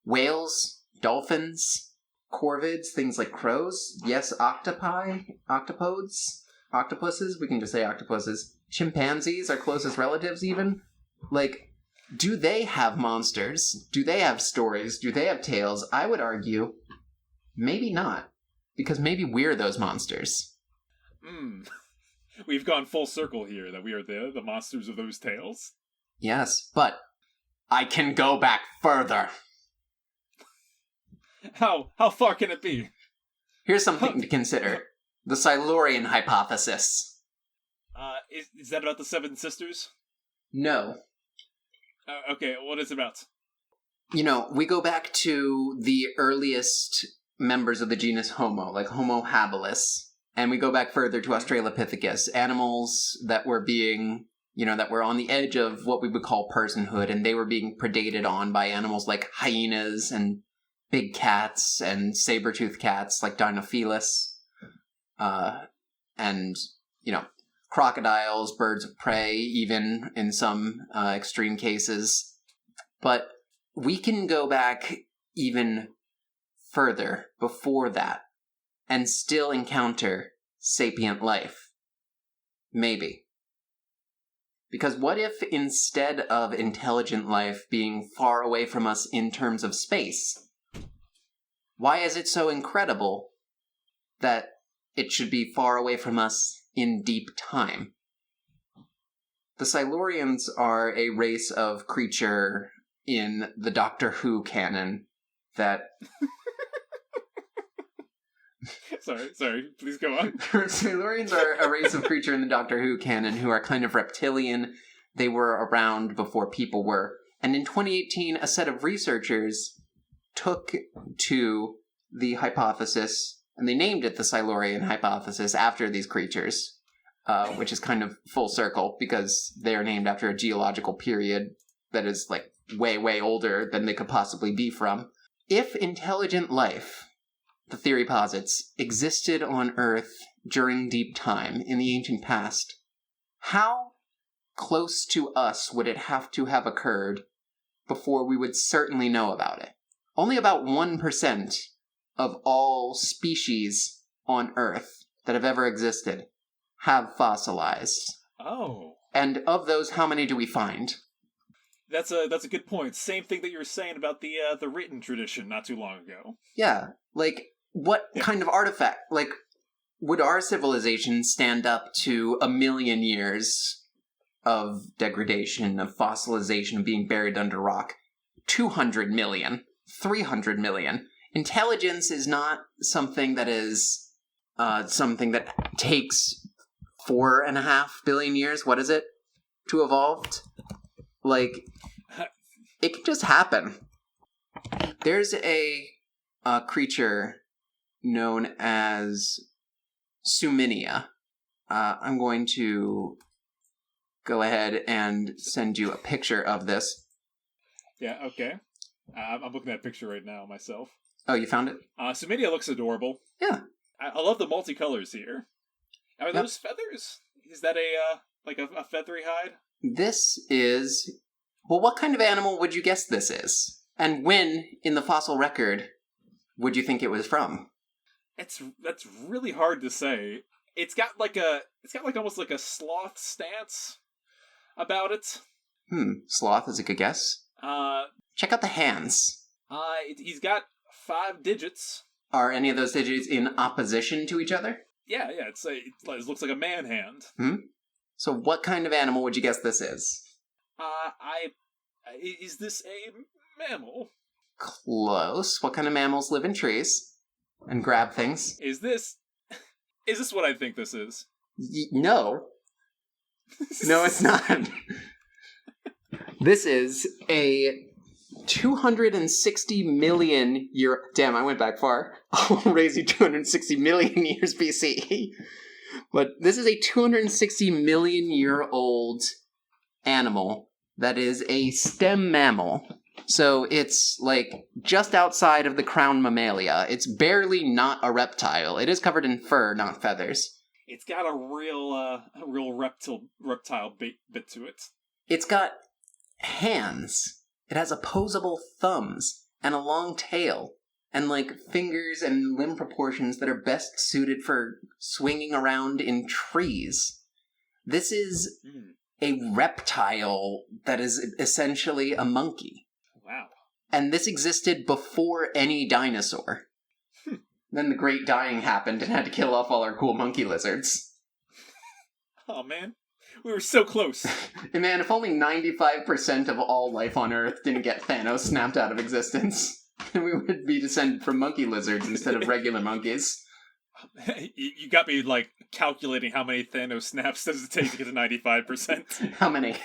Whales, dolphins, corvids, things like crows. Yes, octopi, octopodes, octopuses. We can just say octopuses. Chimpanzees, our closest relatives even. Do they have monsters? Do they have stories? Do they have tales? I would argue, maybe not. Because maybe we're those monsters. We've gone full circle here, that we are the monsters of those tales. Yes, but I can go back further. How far can it be? Here's something to consider. The Silurian hypothesis. Is that about the Seven Sisters? No. Okay, what is it about? You know, we go back to the earliest members of the genus Homo, like Homo habilis, and we go back further to Australopithecus, animals that were being, that were on the edge of what we would call personhood, and they were being predated on by animals like hyenas and big cats and saber-toothed cats like Dinofelis, and, crocodiles, birds of prey, even in some extreme cases. But we can go back even further before that and still encounter sapient life. Maybe. Because what if instead of intelligent life being far away from us in terms of space, why is it so incredible that it should be far away from us in deep time? The Silurians are a race of creature in the Doctor Who canon that... Sorry, please go on. Silurians are a race of creature in the Doctor Who canon who are kind of reptilian. They were around before people were. And in 2018, a set of researchers took to the hypothesis, and they named it the Silurian hypothesis after these creatures, which is kind of full circle because they are named after a geological period that is like way, way older than they could possibly be from. If intelligent life, the theory posits, existed on Earth during deep time in the ancient past, how close to us would it have to have occurred before we would certainly know about it? Only about 1% of all species on Earth that have ever existed have fossilized. Oh. And of those, how many do we find? That's a good point. Same thing that you were saying about the written tradition not too long ago. Yeah, like, what kind of artifact? Like, would our civilization stand up to 1 million years of degradation, of fossilization, of being buried under rock? 200 million, 300 million. Intelligence is not something that is something that takes 4.5 billion years. What is it? To evolve? Like, it can just happen. There's a creature known as Suminia. I'm going to go ahead and send you a picture of this. Yeah, okay. I'm looking at a picture right now myself. Oh, you found it? Suminia looks adorable. Yeah. I love the multicolors here. Are those feathers? Is that a feathery hide? This is... Well, what kind of animal would you guess this is? And when, in the fossil record, would you think it was from? That's really hard to say. It's got almost like a sloth stance about it. Sloth is a good guess. Check out the hands. He's got 5 digits. Are any of those digits in opposition to each other? Yeah, it looks like a man hand. So what kind of animal would you guess this is? Is this a mammal? Close. What kind of mammals live in trees and grab things? Is this what I think this is? No. No, it's not. This is a 260 million year... Damn, I went back far. I'll raise you 260 million years BC. But this is a 260 million year old animal that is a stem mammal. So it's like just outside of the crown mammalia. It's barely not a reptile. It is covered in fur, not feathers. It's got a real reptile bit to it. It's got hands. It has opposable thumbs and a long tail and like fingers and limb proportions that are best suited for swinging around in trees. This is a reptile that is essentially a monkey. Wow. And this existed before any dinosaur. Then the Great Dying happened and had to kill off all our cool monkey lizards. Oh man, we were so close. And man, if only 95% of all life on Earth didn't get Thanos snapped out of existence, we would be descended from monkey lizards instead of regular monkeys. You got me, like, calculating how many Thanos snaps does it take to get to 95%. How many?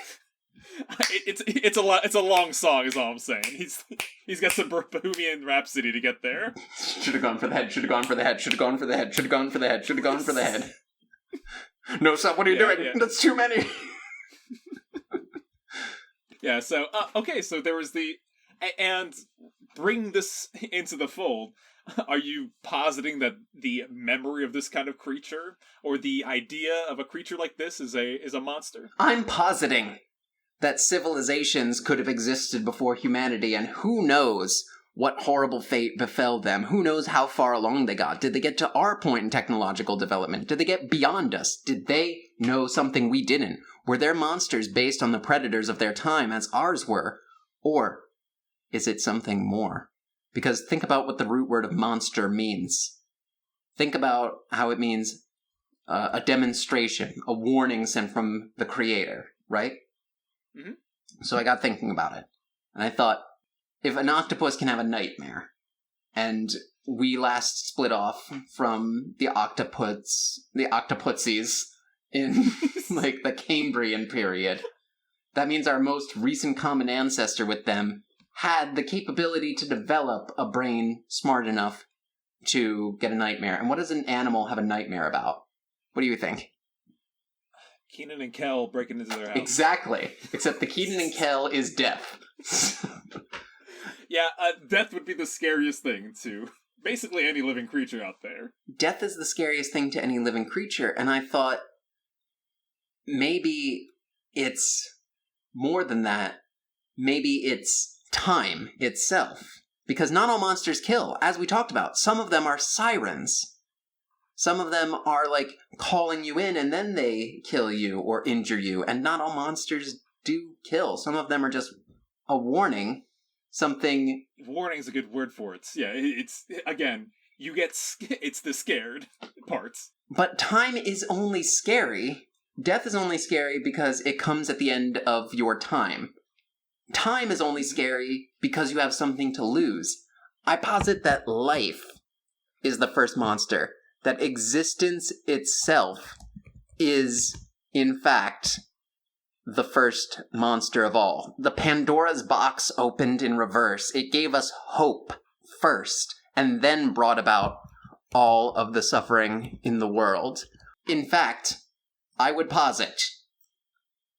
It's a lot. It's a long song, is all I'm saying. He's got some Bohemian Rhapsody to get there. Should have gone for the head, should have gone for the head, should have gone for the head, should have gone for the head, should have gone for the head. No, stop, what are you doing? Yeah. That's too many. Yeah, so, okay, so there was and bring this into the fold. Are you positing that the memory of this kind of creature, or the idea of a creature like this, is a monster? I'm positing that civilizations could have existed before humanity, and who knows what horrible fate befell them. Who knows how far along they got? Did they get to our point in technological development? Did they get beyond us? Did they know something we didn't? Were their monsters based on the predators of their time as ours were? Or is it something more? Because think about what the root word of monster means. Think about how it means a demonstration, a warning sent from the creator, right? Mm-hmm. So I got thinking about it. And I thought, if an octopus can have a nightmare, and we last split off from the octoputsies in, like, the Cambrian period, that means our most recent common ancestor with them had the capability to develop a brain smart enough to get a nightmare. And what does an animal have a nightmare about? What do you think? Kenan and Kel breaking into their house. Exactly. Except the Kenan and Kel is death. Yeah, death would be the scariest thing to basically any living creature out there. Death is the scariest thing to any living creature, and I thought maybe it's more than that. Maybe it's time itself. Because not all monsters kill, as we talked about. Some of them are sirens. Some of them are, like, calling you in and then they kill you or injure you. And not all monsters do kill. Some of them are just a warning. Something... Warning's a good word for it. Yeah, it's, again, it's the scared parts. But time is only scary. Death is only scary because it comes at the end of your time. Time is only scary because you have something to lose. I posit that life is the first monster. That existence itself is, in fact, the first monster of all. The Pandora's box opened in reverse. It gave us hope first, and then brought about all of the suffering in the world. In fact, I would posit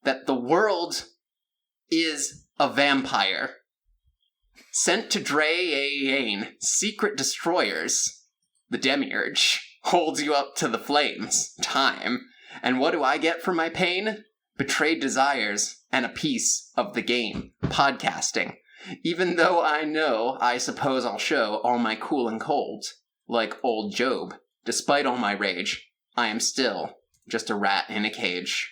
that the world is a vampire sent to Drayain, secret destroyers. The demiurge holds you up to the flames, time. And what do I get for my pain? Betrayed desires and a piece of the game, podcasting. Even though I know, I suppose I'll show all my cool and cold, like old Job. Despite all my rage, I am still just a rat in a cage.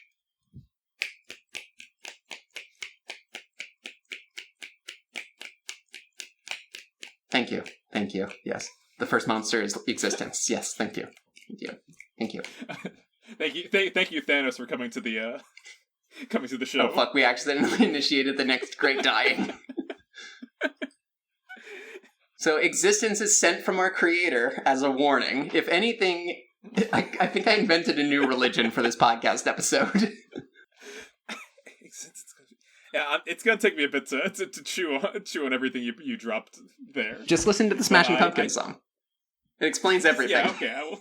Thank you. Thank you. Yes. The first monster is existence. Yes. Thank you. Thank you. Thank you. Thank you, Thanos, for coming to the show. Oh fuck! We accidentally initiated the next great dying. So existence is sent from our creator as a warning. If anything, I think I invented a new religion for this podcast episode. Yeah, it's gonna take me a bit to chew on everything you dropped there. Just listen to the Smashing Pumpkins song. It explains everything. Yeah, okay.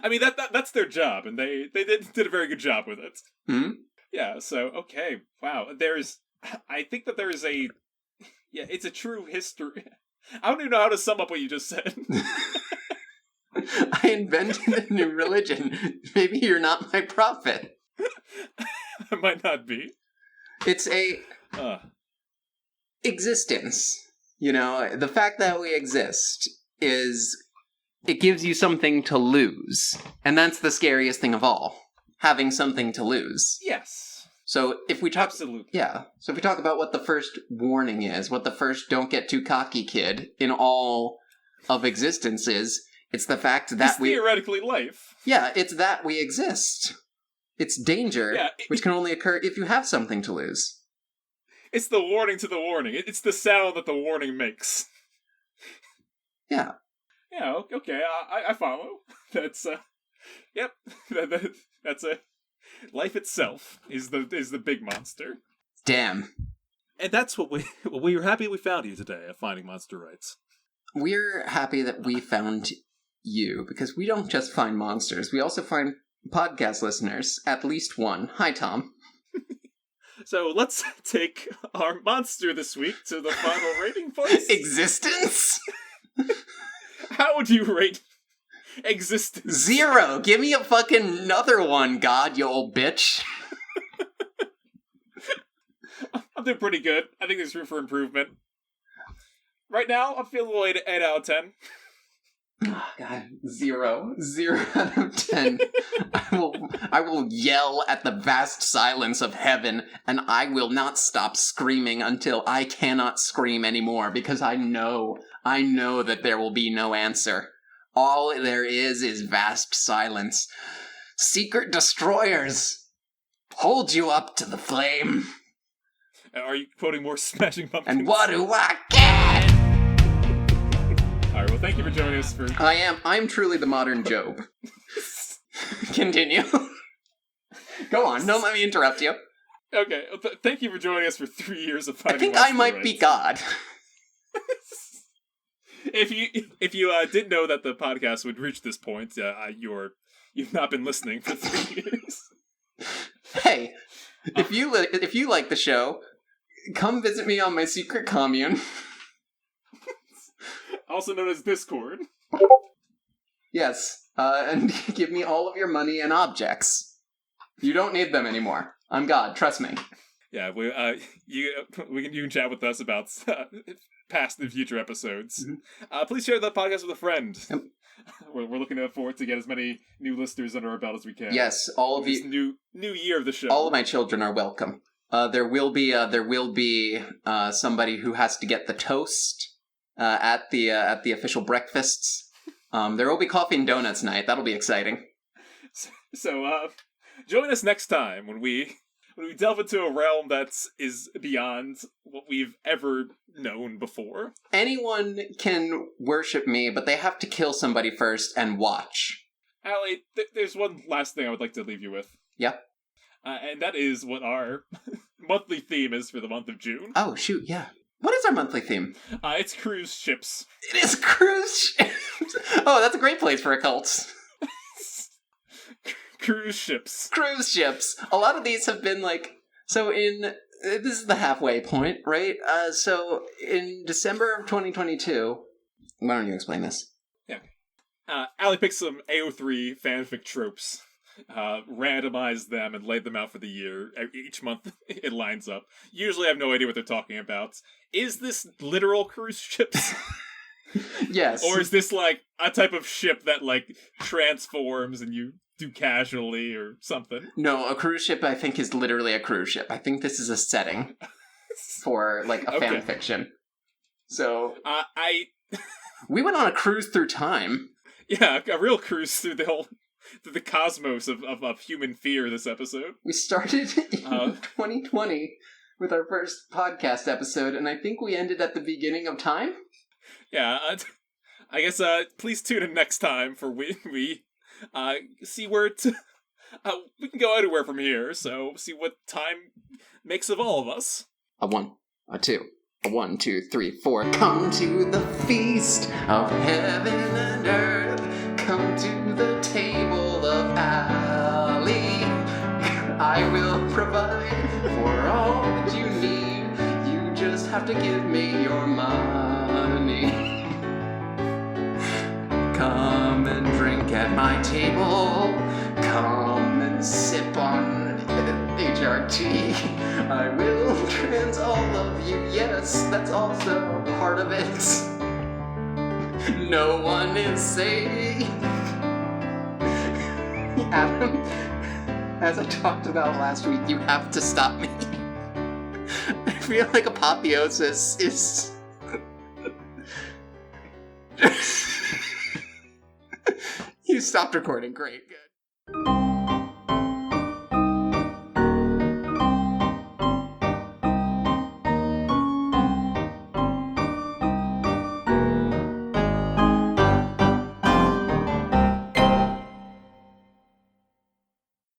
I mean that's their job, and they did a very good job with it. Hmm? Yeah. So okay, wow. I think that there is it's a true history. I don't even know how to sum up what you just said. I invented a new religion. Maybe you're not my prophet. I might not be. It's a existence. You know, the fact that we exist it gives you something to lose. And that's the scariest thing of all. Having something to lose. Yes. So if we talk... Absolutely. Yeah. So if we talk about what the first warning is, what the first don't get too cocky kid in all of existence is, it's the fact that it's theoretically life. Yeah, it's that we exist. It's danger, which can only occur if you have something to lose. It's the warning to the warning. It's the sound that the warning makes. Yeah. Yeah, okay, I follow. That's, yep, that's a... Life itself is the big monster. Damn. And that's what we were happy we found you today at Finding Monster Rights. We're happy that we found you, because we don't just find monsters, we also find podcast listeners, at least one. Hi, Tom. So let's take our monster this week to the final rating place. Existence? How would you rate existence? 0! Give me a fucking another one, God, you old bitch. I'm doing pretty good. I think there's room for improvement. Right now, I'm feeling 8 out of 10. Oh, God, 0. 0 out of 10. I will yell at the vast silence of heaven, and I will not stop screaming until I cannot scream anymore, because I know that there will be no answer. All there is vast silence. Secret destroyers, hold you up to the flame. Are you quoting more Smashing Pumpkins? And what do I get? Alright, well, thank you for joining us for... I'm truly the modern Job. Continue. Go on, don't let me interrupt you. Okay, thank you for joining us for 3 years of Finding I think Monster I might Rights. be God. If you didn't know that the podcast would reach this point, you've not been listening for 3 years. Hey, if you like the show, come visit me on my secret commune. Also known as Discord. Yes, and give me all of your money and objects. You don't need them anymore. I'm God, trust me. Yeah, you can chat with us about past and future episodes. Mm-hmm. Please share the podcast with a friend. Yep. We're looking forward to get as many new listeners under our belt as we can. Yes, all of this you. New year of the show. All of my children are welcome. There will be somebody who has to get the toast at the official breakfasts. There will be coffee and donuts night. That'll be exciting. So join us next time when we delve into a realm that is beyond what we've ever known before. Anyone can worship me, but they have to kill somebody first and watch. Allie, there's one last thing I would like to leave you with. Yeah. And that is what our monthly theme is for the month of June. Oh, shoot, yeah. What is our monthly theme? It's cruise ships. It is cruise ships! Oh, that's a great place for a cult. Cruise ships. Cruise ships. A lot of these have been this is the halfway point, right? So in December of 2022, why don't you explain this? Yeah. Allie picked some AO3 fanfic tropes, randomized them, and laid them out for the year. Each month it lines up. Usually I have no idea what they're talking about. Is this literal cruise ships? Yes. Or is this like a type of ship that like transforms and you do casually or something? No, a cruise ship I think is literally a cruise ship. I think this is a setting for like a fan fiction. So we went on a cruise through time. Yeah, a real cruise through the cosmos of human fear this episode. We started in 2020 with our first podcast episode, and I think we ended at the beginning of time. Yeah, I guess please tune in next time for we see where we can go anywhere from here, so see what time makes of all of us. A 1, a 2, a 1, 2, 3, 4. Come to the feast of heaven and earth. Come to the table of Allie. I will provide for all that you need. You just have to give me your money. Come and drink at my table. Come and sip on HRT. I will trans all of you. Yes, that's also part of it. No one is safe. Adam, as I talked about last week, you have to stop me. I feel like apotheosis is... You stopped recording. Great, good.